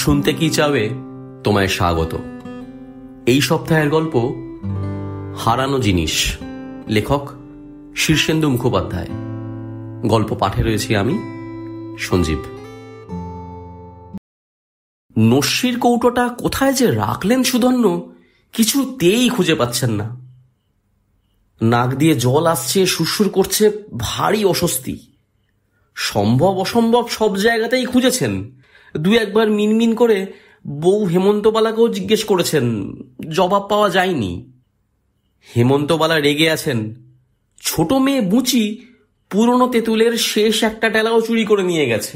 শুনতে কি চাবে তোমায় স্বাগত। এই সপ্তাহের গল্প হারানো জিনিস, লেখক শীর্ষেন্দু মুখোপাধ্যায়। গল্প পাঠে রয়েছি আমি, সঞ্জীব। নস্যির কৌটোটা কোথায় যে রাখলেন সুধন্য কিছুতেই খুঁজে পাচ্ছেন না। নাক দিয়ে জল আসছে, সুরসুর করছে, ভারী অস্বস্তি। সম্ভব অসম্ভব সব জায়গাতেই খুঁজেছেন। দু একবার মিনমিন করে বউ হেমন্তবালাকেও জিজ্ঞেস করেছেন, জবাব পাওয়া যায়নি। হেমন্তবালা রেগে আছেন। ছোট মেয়ে বুচি পুরনো তেঁতুলের শেষ একটা টেলাও চুরি করে নিয়ে গেছে।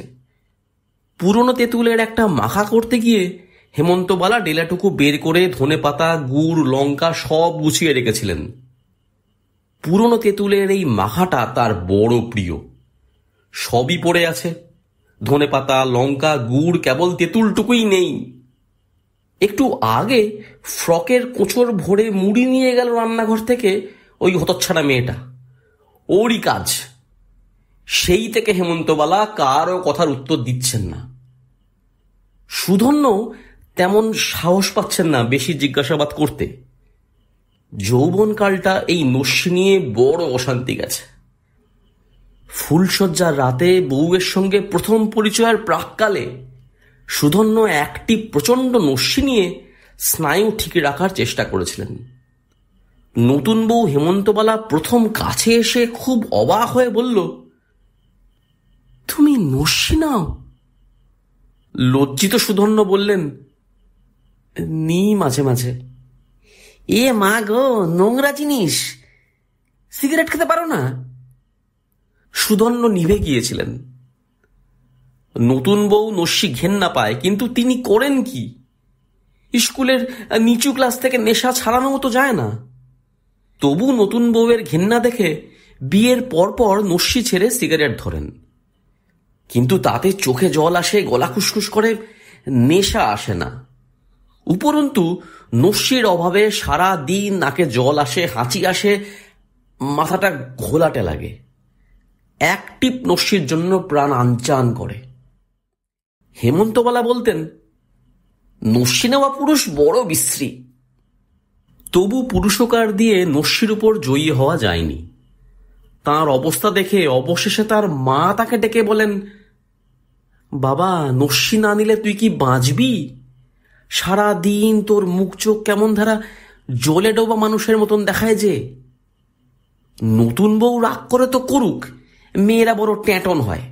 পুরনো তেঁতুলের একটা মাখা করতে গিয়ে হেমন্তবালা ডেলাটুকু বের করে ধনেপাতা, গুড়, লঙ্কা সব গুছিয়ে রেখেছিলেন। পুরনো তেঁতুলের এই মাখাটা তার বড় প্রিয়। সবই পড়ে আছে, ধনেপাতা, লঙ্কা, গুড়, কেবল তেঁতুলটুকুই নেই। একটু আগে ফ্রকের কোঁচর ভরে মুড়ি নিয়ে গেল রান্নাঘর থেকে ওই হতচ্ছাড়া মেয়েটা। ওরই কাজ। সেই থেকে হেমন্তবালা কারও কথার উত্তর দিচ্ছেন না। সুধন্য তেমন সাহস পাচ্ছেন না বেশি জিজ্ঞাসাবাদ করতে। যৌবনকালটা এই নস্যি নিয়ে বড় অশান্তি গেছে। ফুলশয্যার রাতে বউয়ের সঙ্গে প্রথম পরিচয়ের প্রাককালে সুধন্য একটি প্রচণ্ড নস্যি নিয়ে স্নায়ু ঠিক রাখার চেষ্টা করেছিলেন। নতুন বউ হেমন্তবালা প্রথম কাছে এসে খুব অবাক হয়ে বলল, তুমি নস্যি নাও? লজ্জিত সুধন্য বললেন, নি মাঝে মাঝে। এ মা গো, নোংরা জিনিস, সিগারেট খেতে পারো না? সুধন্য নিভে গিয়েছিলেন। নতুন বউ নস্যি ঘেন্না পায়, কিন্তু তিনি করেন কি? স্কুলের নিচু ক্লাস থেকে নেশা ছাড়ানো মতো যায় না। তবু নতুন বউয়ের ঘেন্না দেখে বিয়ের পরপর নস্যি ছেড়ে সিগারেট ধরেন। কিন্তু তাতে চোখে জল আসে, গলা খুসখুস করে, নেশা আসে না। উপরন্তু নস্যির অভাবে সারা দিন নাকে জল আসে, হাঁচি আসে, মাথাটা ঘোলাটে লাগে। এক টিপ নস্যির জন্য প্রাণ আনচান করে। হেমন্তবালা বলতেন, নস্যি নেওয়া পুরুষ বড় বিশ্রী। তবু পুরুষকার দিয়ে নস্যির উপর জয়ী হওয়া যায়নি। তার অবস্থা দেখে অবশেষে তার মা তাকে ডেকে বলেন, বাবা, নস্যি না নিলে তুই কি বাঁচবি? সারা দিন তোর মুখ চোখ কেমন ধারা জলে ডোবা মানুষের মতন দেখায় যে। নতুন বউ রাগ করে তো করুক, মেয়েরা বড় ট্যাঁটন হয়।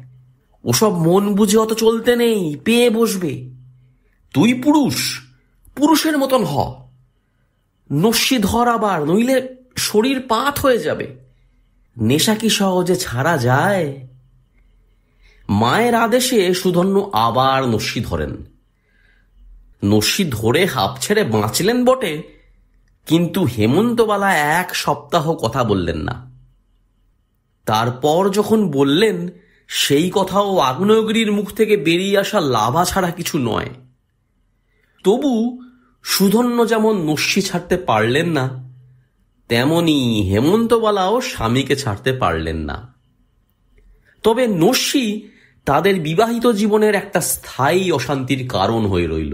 ওসব মন বুঝে অত চলতে নেই, পেয়ে বসবে। তুই পুরুষ, পুরুষের মতন হ। নস্যি ধর আবার, নইলে শরীর পাট হয়ে যাবে। নেশা কি সহজে ছাড়া যায়? মায়ের আদেশে সুধন্য আবার নস্যি ধরেন। নস্যি ধরে হাঁপ ছেড়ে বাঁচলেন বটে, কিন্তু হেমন্তবালা এক সপ্তাহ কথা বললেন না। তারপর যখন বললেন, সেই কথাও আগ্নেয়গিরির মুখ থেকে বেরিয়ে আসা লাভা ছাড়া কিছু নয়। তবু সুধন্য যেমন নস্যি ছাড়তে পারলেন না, তেমনি হেমন্তবালাও স্বামীকে ছাড়তে পারলেন না। তবে নস্যি তাদের বিবাহিত জীবনের একটা স্থায়ী অশান্তির কারণ হয়ে রইল।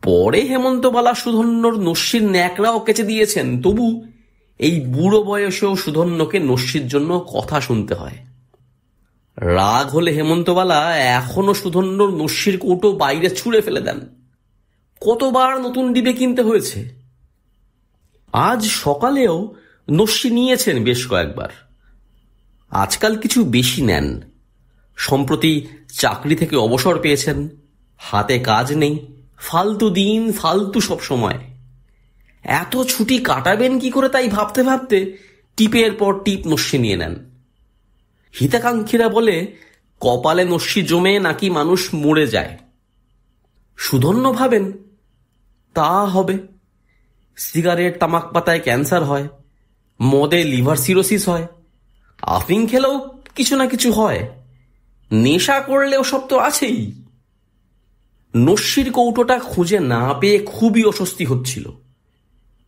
পরে হেমন্তবালা সুধন্যর নস্যির ন্যাকড়াও কেচে দিয়েছেন, তবু এই বুড়ো বয়সেও সুধন্যকে নস্যির জন্য কথা শুনতে হয়। রাগ হলে হেমন্তবালা এখনো সুধন্যর নস্যির কৌটো বাইরে ছুঁড়ে ফেলে দেন। কতবার নতুন ডিবে কিনতে হয়েছে। আজ সকালেও নস্যি নিয়েছেন বেশ কয়েকবার। আজকাল কিছু বেশি নেন। সম্প্রতি চাকরি থেকে অবসর পেয়েছেন, হাতে কাজ নেই, ফালতু দিন, ফালতু সব সময়। এত ছুটি কাটাবেন কি করে তাই ভাবতে ভাবতে টিপের পর টিপ নস্যি নিয়ে নেন। হিতাকাঙ্ক্ষীরা বলে, কপালে নস্যি জমে নাকি মানুষ মরে যায়। সুধন্য ভাবেন, তা হবে। সিগারেট তামাক পাতায় ক্যান্সার হয়, মদে লিভার সিরোসিস হয়, আফিং খেলেও কিছু না কিছু হয়, নেশা করলেও সব তো আছেই। নস্যির কৌটোটা খুঁজে না পেয়ে খুবই অস্বস্তি হচ্ছিল।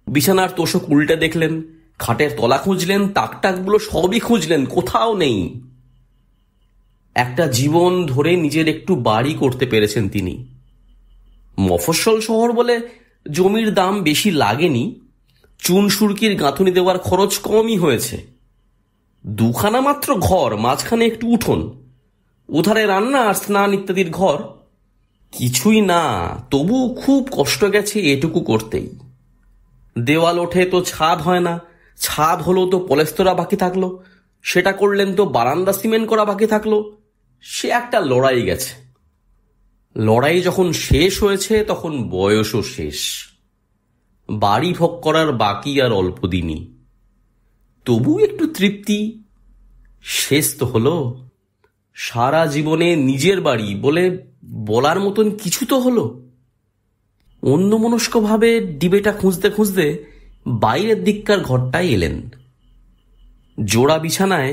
বিছানার তোষক উল্টে দেখলেন, খাটের তলা খুঁজলেন, তাকটাকগুলো সবই খুঁজলেন, কোথাও নেই। একটা জীবন ধরে নিজের একটু বাড়ি করতে পেরেছেন তিনি। মফস্বল শহর বলে জমির দাম বেশি লাগেনি, চুন সুরকির গাঁথুনি দেওয়ার খরচ কমই হয়েছে। দুখানা মাত্র ঘর, মাঝখানে একটু উঠোন, উধারে রান্না আর স্নান ইত্যাদির ঘর। কিছুই না, তবু খুব কষ্ট গেছে এটুকু করতেই। দেওয়াল ওঠে তো ছাদ হয় না, ছাদ হলো তো পলেস্তরা বাকি থাকলো, সেটা করলেন তো বারান্দা সিমেন্ট করা বাকি থাকলো। সে একটা লড়াই গেছে। লড়াই যখন শেষ হয়েছে তখন বয়সও শেষ, বাড়ি ভোগ করার বাকি আর অল্প দিনই। তবু একটু তৃপ্তি। শেষ তো হলো, সারা জীবনে নিজের বাড়ি বলে বলার মতন কিছু তো হলো। অন্যমনস্কভাবে ডিবেটা খুঁজতে খুঁজতে বাইরের দিককার ঘরটায় এলেন। জোড়া বিছানায়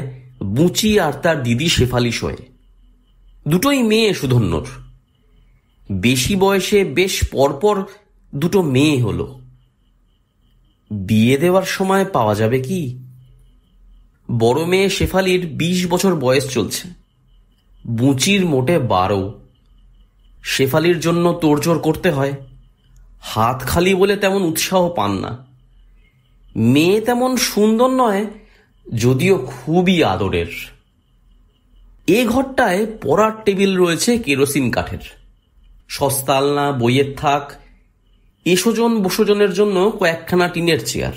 বুচি আর তার দিদি শেফালি শোয়ে। দুটোই মেয়ে সুধন্যর। বেশি বয়সে বেশ পরপর দুটো মেয়ে হলো। বিয়ে দেওয়ার সময় পাওয়া যাবে কি? বড় মেয়ে শেফালির 20 বছর বয়স চলছে, বুচির মোটে 12। শেফালির জন্য তোড়জোড় করতে হয়, হাত খালি বলে তেমন উৎসাহ পান না। মেয়ে তেমন সুন্দর নয়, যদিও খুবই আদরের। এ ঘরটায় পড়ার টেবিল রয়েছে কেরোসিন কাঠের, সস্তা আলনা, বইয়ের থাক, এসোজন বসোজনের জন্য কয়েকখানা টিনের চেয়ার।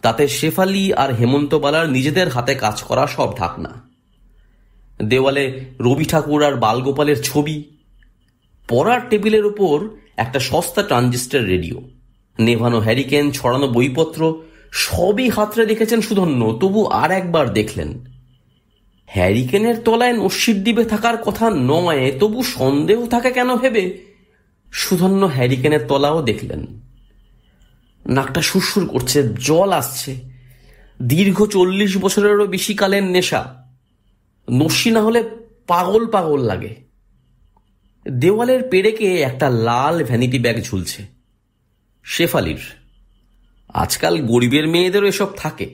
তাতে শেফালি আর হেমন্তবালার নিজেদের হাতে কাজ করা সব ঢাকনা। দেওয়ালে রবি ঠাকুর আর বালগোপালের ছবি। পড়ার টেবিলের উপর একটা সস্তা ট্রানজিস্টার রেডিও, নেভানো হ্যারিকেন, ছড়ানো বইপত্র, সবই হাতড়ে দেখেছেন সুধন্য, তবু আর একবার দেখলেন। হ্যারিকেনের তলায় নস্যির ডিবে থাকার কথা নয়, তবু সন্দেহ থাকে কেন ভেবে সুধন্য হ্যারিকেনের তলাও দেখলেন। নাকটা সুরসুর করছে, জল আসছে। দীর্ঘ 40 বছরেরও বেশি কালের নেশা, নস্যি না হলে পাগল পাগল লাগে। দেওয়ালের পেরেকে একটা লাল ভ্যানিটি ব্যাগ ঝুলছে, শেফালির। আজকাল গরিবের মেয়েদেরও এসব থাকে,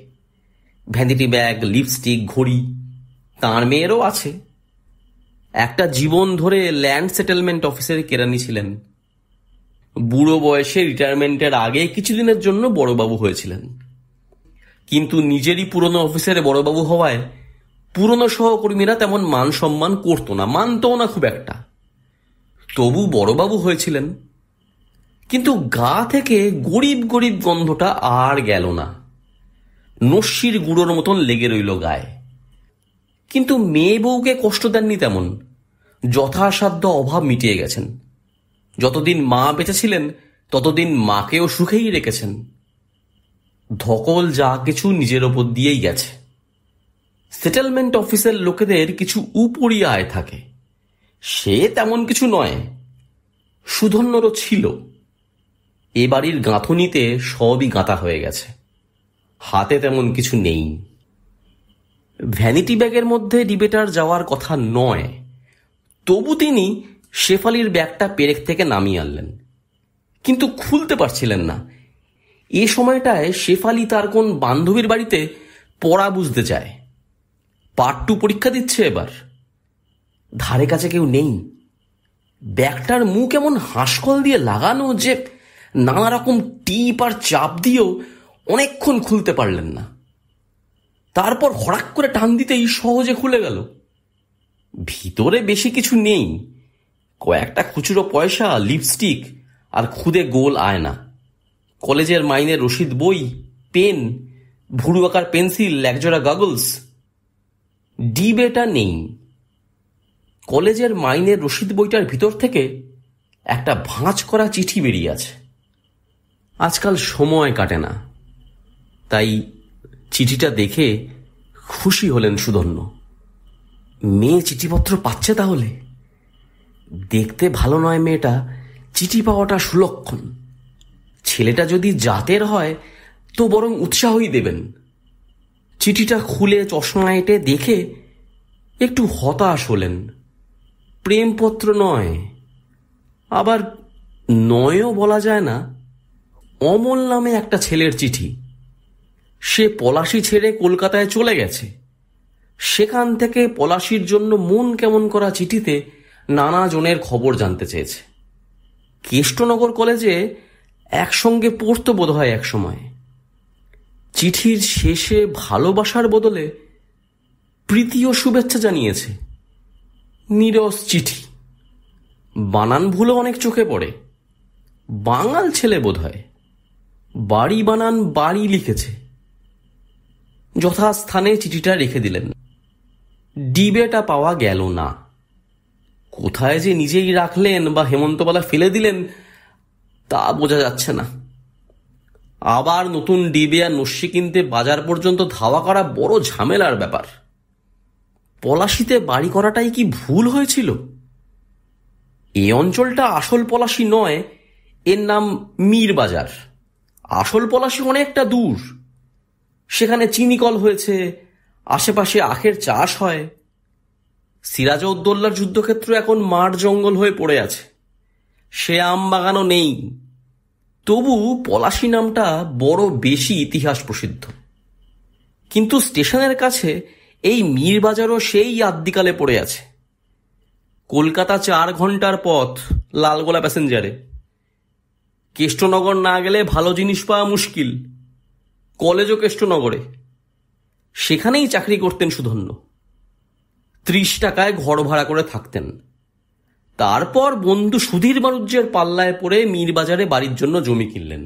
ভ্যানিটি ব্যাগ, লিপস্টিক, ঘড়ি। তাঁর মেয়েরও আছে। একটা জীবন ধরে ল্যান্ড সেটেলমেন্ট অফিসের কেরানি ছিলেন। বুড়ো বয়সে রিটায়ারমেন্টের আগে কিছুদিনের জন্য বড়বাবু হয়েছিলেন, কিন্তু নিজেরই পুরনো অফিসের বড়বাবু হওয়ায় পুরনো সহকর্মীরা তেমন মান সম্মান করতো না, মানতও না খুব একটা। তবু বড়বাবু হয়েছিলেন। কিন্তু গা থেকে গরিব গরিব গন্ধটা আর গেল না, নস্যির গুঁড়োর মতন লেগে রইল গায়ে। কিন্তু মেয়ে বউকে কষ্ট দেননি তেমন, যথাসাধ্য অভাব মিটিয়ে গেছেন। যতদিন মা বেঁচে ছিলেন ততদিন মাকেও সুখেই রেখেছেন। ধকল যা কিছু নিজের ওপর দিয়েই গেছে। সেটেলমেন্ট অফিসের লোকেদের কিছু উপরি আয় থাকে, সে তেমন কিছু নয়। সুধন্যরও ছিল। এ বাড়ির গাঁথুনিতে সবই গাঁথা হয়ে গেছে, হাতে তেমন কিছু নেই। ভ্যানিটি ব্যাগের মধ্যে ডিবেটার যাওয়ার কথা নয়, তবু তিনি শেফালির ব্যাগটা পেরেক থেকে নামিয়ে আনলেন, কিন্তু খুলতে পারছিলেন না। এ সময়টায় শেফালি তার কোন বান্ধবীর বাড়িতে পড়া বুঝতে চায়, পার্ট 2 পরীক্ষা দিচ্ছে এবার। ধারে কাছে কেউ নেই। ব্যাগটার মুখ এমন হাঁসকল দিয়ে লাগানো যে নানা রকম টিপ আর চাপ দিয়েও অনেকক্ষণ খুলতে পারলেন না। তারপর হঠাৎ করে টান দিতেই সহজে খুলে গেল। ভিতরে বেশি কিছু নেই, কয়েকটা খুচরো পয়সা, লিপস্টিক আর খুদে গোল আয়না, কলেজের মাইনের রসিদ বই, পেন, ভুরু আঁকার পেন্সিল, একজোড়া গগলস। ডিবেটা নেই। কলেজের মাইনের রসিদ বইটার ভিতর থেকে একটা ভাঁজ করা চিঠি বেরিয়ে আছে। আজকাল সময় কাটে না, তাই চিঠিটা দেখে খুশি হলেন সুধন্য। মেয়ে চিঠিপত্র পাচ্ছে তাহলে। দেখতে ভালো নয় মেয়েটা, চিঠি পাওয়াটা সুলক্ষণ। ছেলেটা যদি জাতের হয় তো বরং উৎসাহই দেবেন। চিঠিটা খুলে চশমা এঁটে দেখে একটু হতাশ হলেন। প্রেমপত্র নয়, আবার নয়ও বলা যায় না। অমল নামে একটা ছেলের চিঠি। সে পলাশী ছেড়ে কলকাতায় চলে গেছে। সেখান থেকে পলাশীর জন্য মন কেমন করা চিঠিতে নানা জনের খবর জানতে চেয়েছে। কেষ্টনগর কলেজে একসঙ্গে পড়তো বোধহয় এক সময়। চিঠির শেষে ভালোবাসার বদলে প্রীতি ও শুভেচ্ছা জানিয়েছে। নীরস চিঠি, বানান ভুলও অনেক চোখে পড়ে। বাঙাল ছেলে বোধহয়, বাড়ি বানান বাড়ি লিখেছে। যথাস্থানে চিঠিটা রেখে দিলেন। ডিবেটা পাওয়া গেল না। কোথায় যে নিজেই রাখলেন বা হেমন্তবালা ফেলে দিলেন তা বোঝা যাচ্ছে না। আবার নতুন ডিবে আর নস্যি কিনতে বাজার পর্যন্ত ধাওয়া করা বড় ঝামেলার ব্যাপার। পলাশিতে বাড়ি করাটাই কি ভুল হয়েছিল? এ অঞ্চলটা আসল পলাশি নয়, এর নাম মীর বাজার। আসল পলাশি অনেকটা দূর। সেখানে চিনিকল হয়েছে, আশেপাশে আখের চাষ হয়। সিরাজউদ্দৌলার যুদ্ধক্ষেত্র এখন মাঠ জঙ্গল হয়ে পড়ে আছে, সে আম বাগানও নেই। তবু পলাশি নামটা বড় বেশি ইতিহাস প্রসিদ্ধ। কিন্তু স্টেশনের কাছে এই মীর বাজারও সেই আদ্যিকালে পড়ে আছে। কলকাতা 4 ঘন্টার পথ লালগোলা প্যাসেঞ্জারে। কেষ্টনগর না গেলে ভালো জিনিস পাওয়া মুশকিল। কলেজও কেষ্টনগরে। সেখানেই চাকরি করতেন সুধন্য। 30 টাকায় ঘর ভাড়া করে থাকতেন। তারপর বন্ধু সুধীর বাণিজ্যের পাল্লায় পড়ে মীরবাজারে বাড়ির জন্য জমি কিনলেন।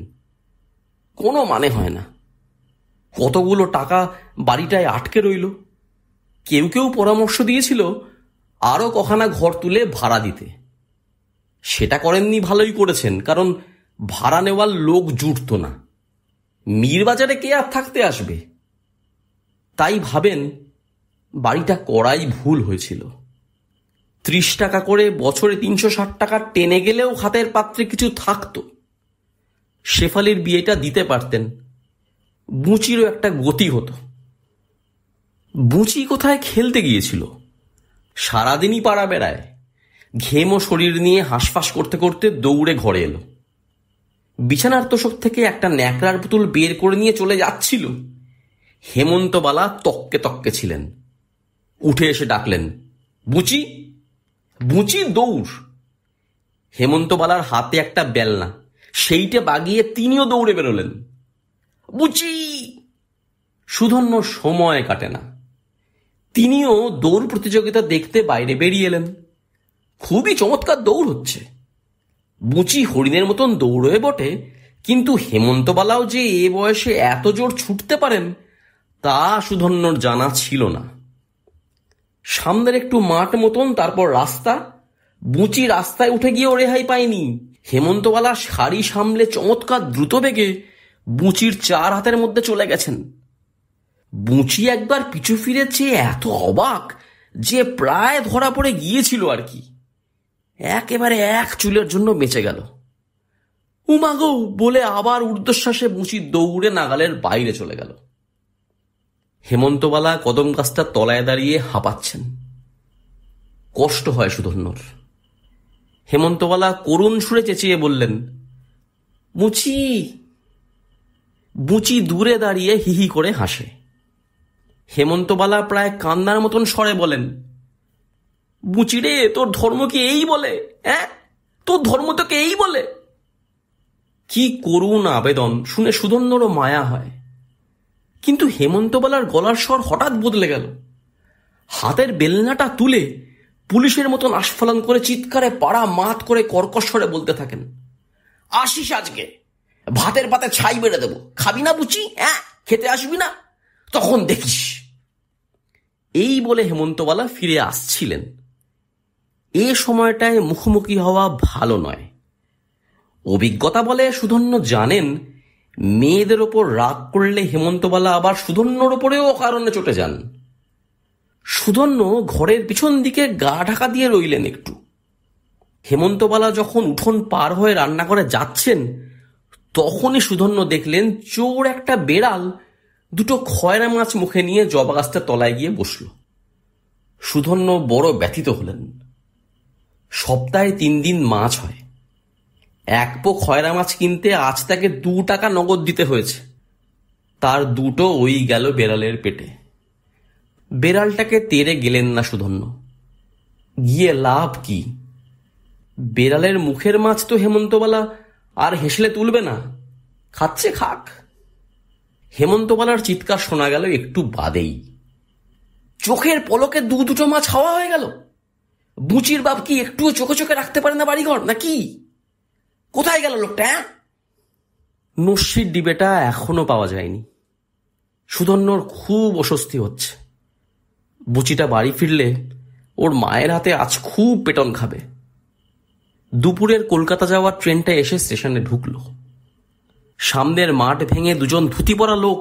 কোনো মানে হয় না। কতগুলো টাকা বাড়িটায় আটকে রইল। কেউ কেউ পরামর্শ দিয়েছিল আরো কখানা ঘর তুলে ভাড়া দিতে। সেটা করেননি, ভালোই করেছেন, কারণ ভাড়া নেওয়ার লোক জুটত না। মীরবাজারে কে আর থাকতে আসবে? তাই ভাবেন বাড়িটা করাই ভুল হয়েছিল। 30 টাকা করে বছরে 360 টাকা টেনে গেলেও হাতের পাত্রে কিছু থাকতো। শেফালির বিয়েটা দিতে পারতেন, বুচিরও একটা গতি হতো। বুচি কোথায় খেলতে গিয়েছিল? সারাদিনই পাড়া বেড়ায়। ঘেম ও শরীর নিয়ে হাঁসফাঁস করতে করতে দৌড়ে ঘরে এলো। বিছানার তোষক থেকে একটা ন্যাকড়ার পুতুল বের করে নিয়ে চলে যাচ্ছিল। হেমন্তবালা তককে তককে ছিলেন। উঠে এসে ডাকলেন, বুচি। বুচি দৌড়। হেমন্তবালার হাতে একটা বেলনা, সেইটা বাগিয়ে তিনিও দৌড়ে বেরোলেন। বুচি! সুধন্য সময় কাটে না। তিনিও দৌড় প্রতিযোগিতা দেখতে বাইরে বেরিয়ে এলেন। খুবই চমৎকার দৌড় হচ্ছে। বুচি হরিণের মতন দৌড়ে বটে, কিন্তু হেমন্তবালাও যে এ বয়সে এত জোর ছুটতে পারেন তা সুধন্যর জানা ছিল না। সামনের একটু মাঠ মতন, তারপর রাস্তা। বুচি রাস্তায় উঠে গিয়েও রেহাই পায়নি। হেমন্তবালা শাড়ি সামলে চমৎকার দ্রুত বেগে বুচির 4 হাতের মধ্যে চলে গেছেন। বুচি একবার পিছু ফিরে চেয়ে এত অবাক যে প্রায় ধরা পড়ে গিয়েছিল আর কি। একেবারে এক চুলের জন্য বেঁচে গেল। উমাগো বলে আবার ঊর্ধ্বশ্বাসে বুচি দৌড়ে নাগালের বাইরে চলে গেল। হেমন্তবালা কদম গাছটার তলায় দাঁড়িয়ে হাঁপাচ্ছেন। কষ্ট হয় সুধন্যর। হেমন্তবালা করুণ সুরে চেঁচিয়ে বললেন, বুচি। বুচি দূরে দাঁড়িয়ে হিহি করে হাসে। হেমন্তবালা প্রায় কান্নার মতন স্বরে বলেন, বুচি রে, তোর ধর্ম কি এই বলে? তোর ধর্ম তোকে এই বলে? কি করুণ আবেদন শুনে সুধন্যরও মায়া হয়। কিন্তু হেমন্তবালার গলার স্বর হঠাৎ বদলে গেল। হাতের বেলনাটা তুলে পুলিশের মতন আস্ফালন করে চিৎকারে পাড়া মাত করে কর্কশ স্বরে বলতে থাকেন, আসিস আজকে, ভাতের পাতে ছাই বেড়ে দেবো। খাবি না বুচি? খেতে আসবি না? তখন দেখিস। এই বলে হেমন্তবালা ফিরে আসছিলেন। এ সময়টায় মুখোমুখি হওয়া ভালো নয়। অভিজ্ঞতা বলে সুধন্য জানেন মেয়েদের ওপর রাগ করলে হেমন্তবালা আবার সুধন্যর ওপরেও অকারণে চটে যান। সুধন্য ঘরের পিছন দিকে গা ঢাকা দিয়ে রইলেন একটু। হেমন্তবালা যখন উঠোন পার হয়ে রান্নাঘরে যাচ্ছেন তখনই সুধন্য দেখলেন চোর একটা বেড়াল 2টো খয়রা মাছ মুখে নিয়ে জবা গাছটার তলায় গিয়ে বসল। সুধন্য বড় ব্যথিত হলেন। সপ্তাহে 3 দিন মাছ হয়। 1 পো খয়রা মাছ কিনতে আজ তাকে 2 টাকা নগদ দিতে হয়েছে। তার 2টো ওই গেল বেড়ালের পেটে। বেড়ালটাকে তেড়ে গেলেন না সুধন্য। গিয়ে লাভ কি? বেড়ালের মুখের মাছ তো হেমন্তবালা আর হেসলে তুলবে না, খাচ্ছে খাক। হেমন্তবালার চিৎকার শোনা গেল একটু বাদেই। চোখের পলকে দুটো মাছ খাওয়া হয়ে গেল। বুচির বাপ কি একটুও চোখে চোখে রাখতে পারে না বাড়িঘর নাকি? কোথায় গেল লোকটা? নস্যির ডিবেটা এখনো পাওয়া যায়নি। সুধন্যর খুব অস্বস্তি হচ্ছে। বুচিটা বাড়ি ফিরলে ওর মায়ের হাতে আজ খুব পেটন খাবে। দুপুরের কলকাতা যাওয়ার ট্রেনটা এসে স্টেশনে ঢুকল। সামনের মাঠ ভেঙে দুজন ধুতি পরা লোক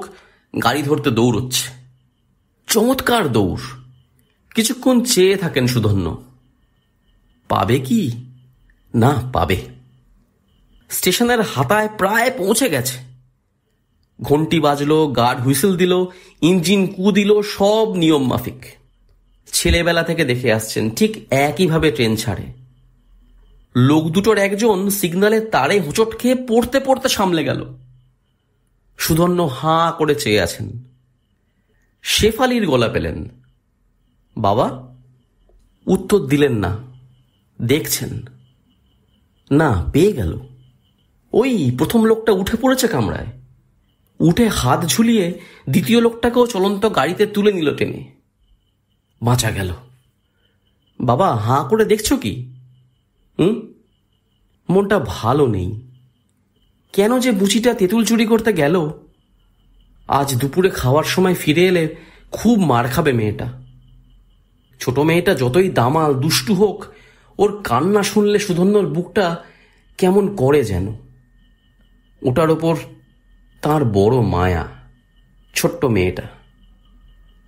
গাড়ি ধরতে দৌড়চ্ছে। চমৎকার দৌড়। কিছুক্ষণ চেয়ে থাকেন সুধন্য। পাবে কি না পাবে। স্টেশনের হাতায় প্রায় পৌঁছে গেছে। ঘন্টি বাজলো, গার্ড হুইসেল দিল, ইঞ্জিন কু দিল, সব নিয়ম মাফিক। ছেলেবেলা থেকে দেখে আসছেন ঠিক একইভাবে ট্রেন ছাড়ে। লোক দুটোর একজন সিগন্যালের তারে হোঁচট খেয়ে পড়তে পড়তে সামলে গেল। সুধন্য হাঁ করে চেয়ে আছেন। শেফালির গলা পেলেন, বাবা? উত্তর দিলেন না। দেখছেন না, পেয়ে গেল। ওই প্রথম লোকটা উঠে পড়েছে কামরায়। উঠে হাত ঝুলিয়ে দ্বিতীয় লোকটাকেও চলন্ত গাড়িতে তুলে নিল টেনে। বাঁচা গেল। বাবা হাঁ করে দেখছো কি? মনটা ভালো নেই। কেন যে বুচিটা তেঁতুল চুরি করতে গেল। আজ দুপুরে খাওয়ার সময় ফিরে এলে খুব মার খাবে মেয়েটা। ছোট মেয়েটা যতই দামাল দুষ্টু হোক, ওর কান্না শুনলে সুধন্যর বুকটা কেমন করে যেন। ওটার ওপর তার বড় মায়া। ছোট্ট মেয়েটা।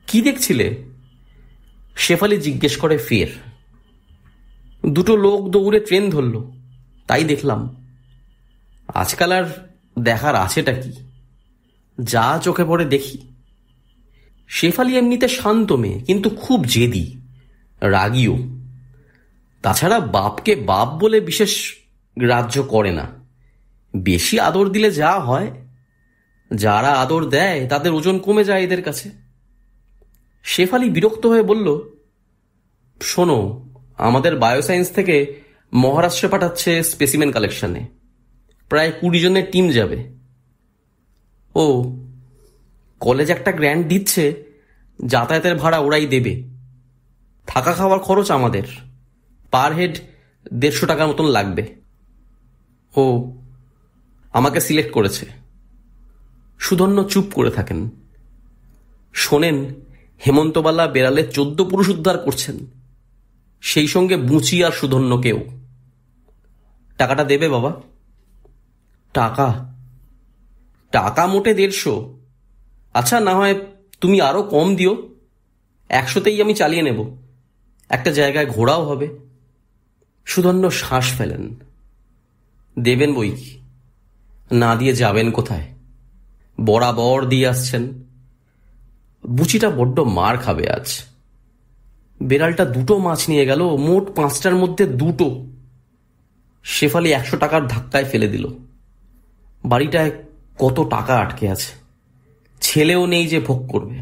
কি দেখছিলে? শেফালি জিজ্ঞেস করে ফের। দুটো লোক দৌড়ে ট্রেন ধরল, তাই দেখলাম। আজকাল আর দেখার আছেটা কি? যা চোখে পড়ে দেখি। শেফালি এমনিতে শান্ত মেয়ে, কিন্তু খুব জেদি, রাগীও। তাছাড়া বাপকে বাপ বলে বিশেষ গ্রাহ্য করে না। বেশি আদর দিলে যা হয়, যারা আদর দেয় তাদের ওজন কমে যায় এদের কাছে। শেফালি বিরক্ত হয়ে বলল, শোনো, আমাদের বায়োসায়েন্স থেকে মহারাষ্ট্রে পাঠাচ্ছে স্পেসিমেন কালেকশনে। প্রায় 20 জনের টিম যাবে। ও, কলেজ একটা গ্র্যান্ট দিচ্ছে, যাতায়াতের ভাড়া ওরাই দেবে। থাকা খাওয়ার খরচ আমাদের। পার হেড 150 টাকার মতন লাগবে। ও, আমাকে সিলেক্ট করেছে। সুধন্য চুপ করে থাকেন। শোনেন, হেমন্তবালা বেড়ালে 14 পুরুষ উদ্ধার করছেন, সেই সঙ্গে বুচি আর সুধন্যকেও। টাকাটা দেবে বাবা? টাকা? টাকা মোটে 150। আচ্ছা, না হয় তুমি আরো কম দিও। 100তেই আমি চালিয়ে নেব। একটা জায়গায় ঘোরাও হবে। সুধন্য শ্বাস ফেলেন। দেবেন বই কি, না দিয়ে যাবেন কোথায়? বরাবর দিয়ে আসছেন। বুচিটা বড্ড মার খাবে আজ। বেড়ালটা 2টো মাছ নিয়ে গেল, মোট 5টার মধ্যে 2টো। শেফালি 100 টাকার ধাক্কায় ফেলে দিল। বাড়িটায় কত টাকা আটকে আছে। ছেলেও নেই যে ভোগ করবে।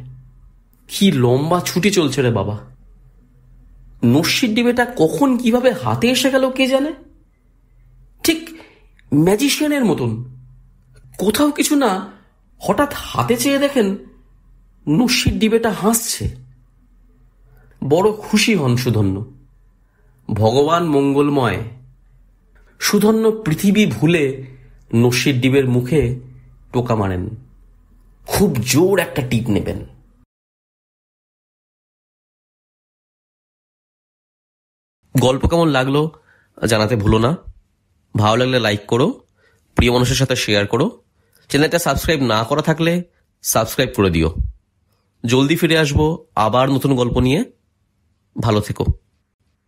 কি লম্বা ছুটি চলছে রে বাবা। নস্যির ডিবেটা কখন কিভাবে হাতে এসে গেল কে জানে। ঠিক ম্যাজিশিয়ানের মতন। কোথাও কিছু না, হঠাৎ হাতে চেয়ে দেখেন নস্যির ডিবেটা হাসছে। বড় খুশি হন সুধন্য। ভগবান মঙ্গলময়। সুধন্য পৃথিবী ভুলে নস্যির ডিবের মুখে টোকা মারেন। খুব জোর একটা টিপ নেবেন। গল্প কেমন লাগলো জানাতে ভুলো না। ভালো লাগলে লাইক করো, প্রিয় মানুষের সাথে শেয়ার করো। চ্যানেলটা সাবস্ক্রাইব না করা থাকলে সাবস্ক্রাইব করে দিও। জলদি ফিরে আসবো আবার নতুন গল্প নিয়ে। ভালো থেকো।